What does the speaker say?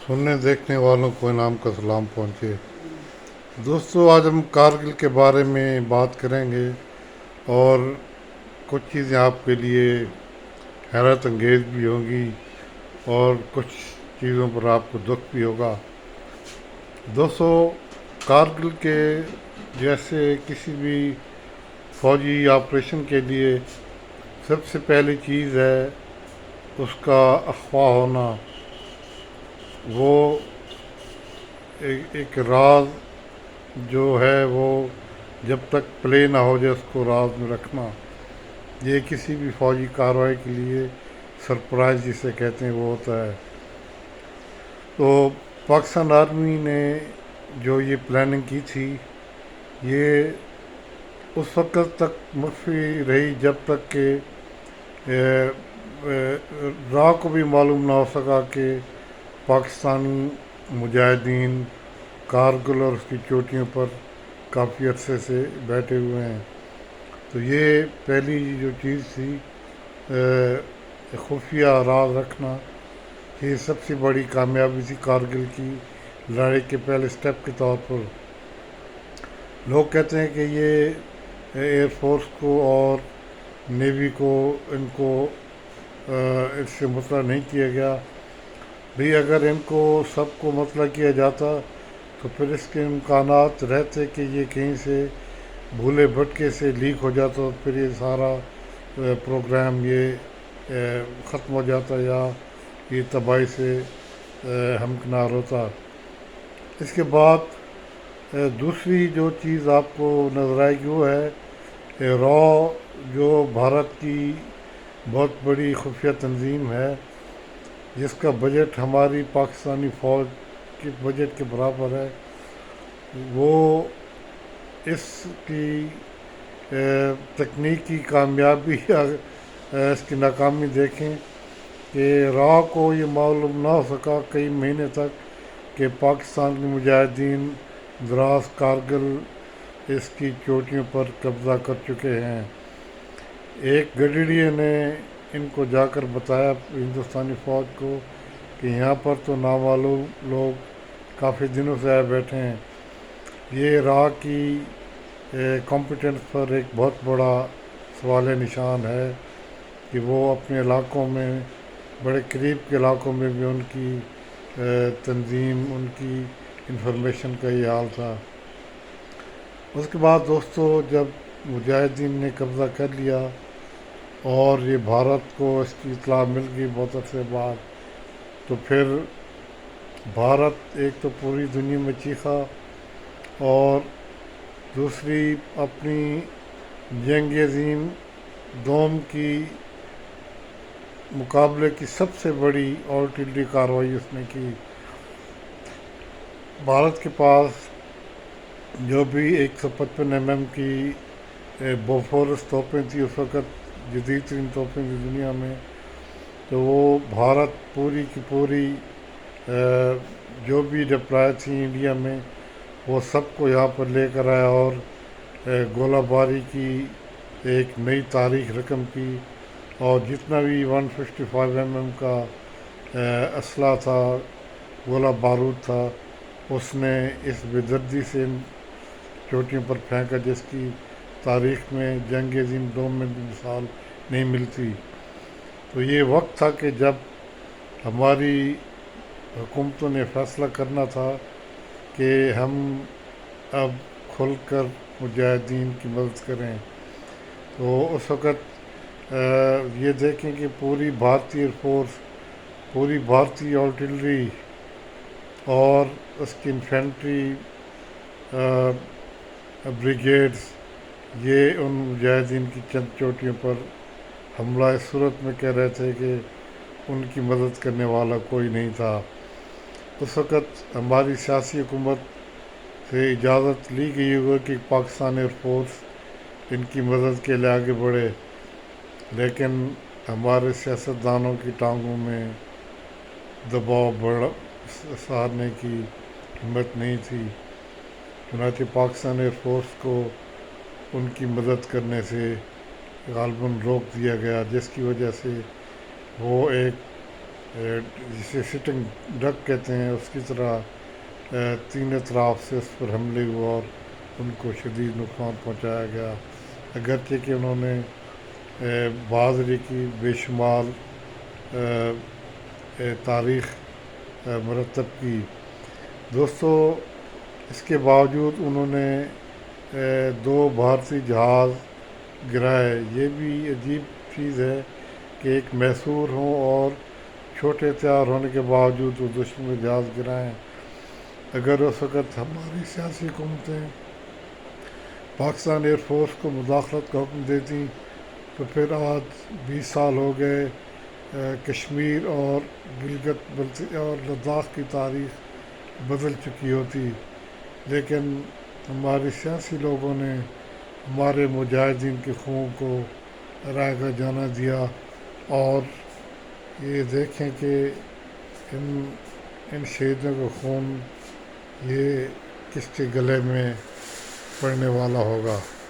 سننے دیکھنے والوں کو انعام کا سلام پہنچے۔ دوستو، آج ہم کارگل کے بارے میں بات کریں گے اور کچھ چیزیں آپ کے لیے حیرت انگیز بھی ہوں گی اور کچھ چیزوں پر آپ کو دکھ بھی ہوگا۔ دوستو، کارگل کے جیسے کسی بھی فوجی آپریشن کے لیے سب سے پہلی چیز ہے اس کا اخفا ہونا۔ وہ ایک راز جو ہے وہ جب تک پلے نہ ہو جائے اس کو راز میں رکھنا، یہ کسی بھی فوجی کارروائی کے لیے سرپرائز جسے کہتے ہیں وہ ہوتا ہے۔ تو پاکستان آرمی نے جو یہ پلاننگ کی تھی، یہ اس وقت تک مخفی رہی جب تک کہ راہ کو بھی معلوم نہ ہو سکا کہ پاکستانی مجاہدین کارگل اور اس کی چوٹیوں پر کافی عرصے سے بیٹھے ہوئے ہیں۔ تو یہ پہلی جو چیز تھی، خفیہ راز رکھنا، یہ سب سے بڑی کامیابی تھی کارگل کی لڑائی کے پہلے سٹیپ کے طور پر۔ لوگ کہتے ہیں کہ یہ ایئر فورس کو اور نیوی کو ان کو اس سے مطلع نہیں کیا گیا۔ بھی اگر ان کو سب کو مطلع کیا جاتا تو پھر اس کے امکانات رہتے کہ یہ کہیں سے بھولے بھٹکے سے لیک ہو جاتا اور پھر یہ سارا پروگرام یہ ختم ہو جاتا یا یہ تباہی سے ہمکنار ہوتا۔ اس کے بعد دوسری جو چیز آپ کو نظر آئے گی وہ ہے را، جو بھارت کی بہت بڑی خفیہ تنظیم ہے جس کا بجٹ ہماری پاکستانی فوج کے بجٹ کے برابر ہے۔ وہ اس کی تکنیکی کامیابی یا اس کی ناکامی دیکھیں کہ را کو یہ معلوم نہ ہو سکا کئی مہینے تک کہ پاکستان کے مجاہدین دراز کارگل اس کی چوٹیوں پر قبضہ کر چکے ہیں۔ ایک گڈریے نے ان کو جا کر بتایا ہندوستانی فوج کو کہ یہاں پر تو نامعلوم لوگ کافی دنوں سے آئے بیٹھے ہیں۔ یہ را کی کمپیٹنس پر ایک بہت بڑا سوال نشان ہے کہ وہ اپنے علاقوں میں، بڑے قریب کے علاقوں میں بھی ان کی تنظیم، ان کی انفارمیشن کا یہ حال تھا۔ اس کے بعد دوستو، جب مجاہدین نے قبضہ کر لیا اور یہ بھارت کو اس کی اطلاع مل گئی بہت عرصے بعد، تو پھر بھارت ایک تو پوری دنیا میں چیخا اور دوسری اپنی جنگ عظیم دوم کی مقابلے کی سب سے بڑی آرٹلری کارروائی اس نے کی۔ بھارت کے پاس جو بھی 155 mm کی بوفورس توپیں تھیں، اس وقت جدید ترین توپیں تھیں دنیا میں، تو وہ بھارت پوری کی پوری جو بھی ڈپلائے تھیں انڈیا میں وہ سب کو یہاں پر لے کر آیا اور گولہ باری کی ایک نئی تاریخ رقم کی، اور جتنا بھی 155 mm کا اسلحہ تھا، گولہ بارود تھا، اس نے اس بے دردی سے ان چوٹیوں پر پھینکا جس کی تاریخ میں جنگ عظیم دوم میں بھی مثال نہیں ملتی۔ تو یہ وقت تھا کہ جب ہماری حکومتوں نے فیصلہ کرنا تھا کہ ہم اب کھل کر مجاہدین کی مدد کریں۔ تو اس وقت یہ دیکھیں کہ پوری بھارتی ایئر فورس، پوری بھارتی آرٹلری اور اس کی انفینٹری بریگیڈز، یہ ان مجاہدین کی چند چوٹیوں پر حملہ اس صورت میں کہہ رہے تھے کہ ان کی مدد کرنے والا کوئی نہیں تھا۔ اس وقت ہماری سیاسی حکومت سے اجازت لی گئی ہوئی کہ پاکستان ایئر فورس ان کی مدد کے لیے آگے بڑھے، لیکن ہمارے سیاستدانوں کی ٹانگوں میں دباؤ سہارنے کی ہمت نہیں تھی، چنانچہ پاکستان ایئر فورس کو ان کی مدد کرنے سے غالباً روک دیا گیا، جس کی وجہ سے وہ ایک جسے سٹنگ ڈک کہتے ہیں اس کی طرح تین اطراف سے اس پر حملے ہوئے اور ان کو شدید نقصان پہنچایا گیا، اگرچہ کہ انہوں نے بہادری کی بے شمار تاریخ مرتب کی۔ دوستو، اس کے باوجود انہوں نے دو بھارتی جہاز گرائے۔ یہ بھی عجیب چیز ہے کہ ایک محصور ہوں اور چھوٹے تیار ہونے کے باوجود وہ دشمن کے جہاز گرائیں۔ اگر اس وقت ہماری سیاسی حکومتیں پاکستان ایئر فورس کو مداخلت کا حکم دیتی تو پھر آج 20 سال ہو گئے، کشمیر اور گلگت اور لداخ کی تاریخ بدل چکی ہوتی، لیکن ہمارے سیاسی لوگوں نے ہمارے مجاہدین کے خون کو رائے کا جانا دیا، اور یہ دیکھیں کہ ان شہیدوں کا خون یہ کس کے گلے میں پڑنے والا ہوگا۔